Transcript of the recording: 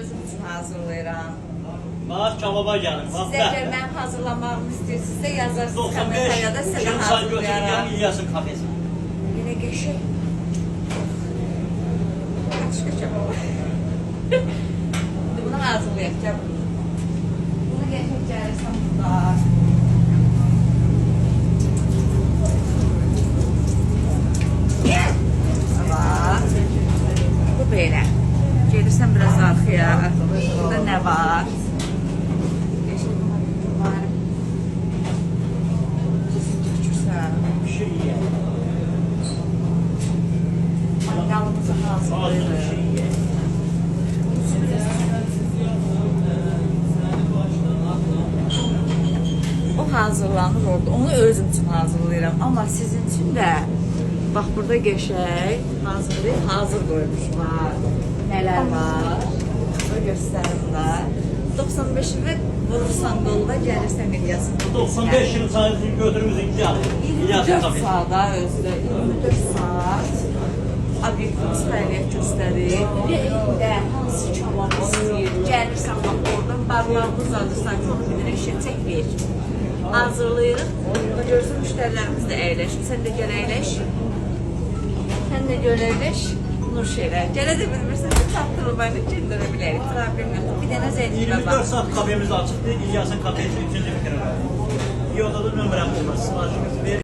özüm üçün hazırlayıram. Bax, kababa gəlin. Siz əgər mən hazırlamağımı istəyirsinizsə yazarsınız 95, kommentariyada sizə də 20 say götürün, hazırlayaram. gəlin İlyasın kafesi. Yine geçey. Kaçka çabuk. Bunu hazırlayacağım. Bunu getireceğiz burada. Bak. Bu böyle. Gelirsen biraz arkaya. Burada ne var? Var. Güzel. Bir şey ye. Mangalımızı Ağzı bir hazırlayırıq. şey ye. O hazırlanır orada. Onu özüm üçün hazırlayıram. Amma sizin üçün də bax burada qəşəng hazırlayıb hazır qoymuşlar. Nələr var? Bunu göstərim də. 95-i vurursan qolda gəlirsən İlyasın. 95 yıl sayısını götürümüzün gəlin. İlyasın 24 kafesi. saat özdə. 24 saat. Obyektimiz fəaliyyət göstərir. Ürəyində hansı kebab istəyir. Gəlirsən bax oradan barmağını uzadırsan ki onu bir işə çək ver. Hazırlayırıq. Burada görürsən müştərilərimiz də əyləşir. Sən də gəl əyləş. Sən də gəl əyləş. Nurşehirə. Gələ də bilmirsən ki çatdırılmayla göndərə bilərik. Problem yoxdur. Bir dənə zəncirə 24 bax. saat kafemiz açıktı. İlyasın kafesi 3. bir kere. İyi odada nömrəmiz var. Siparişimizi verin.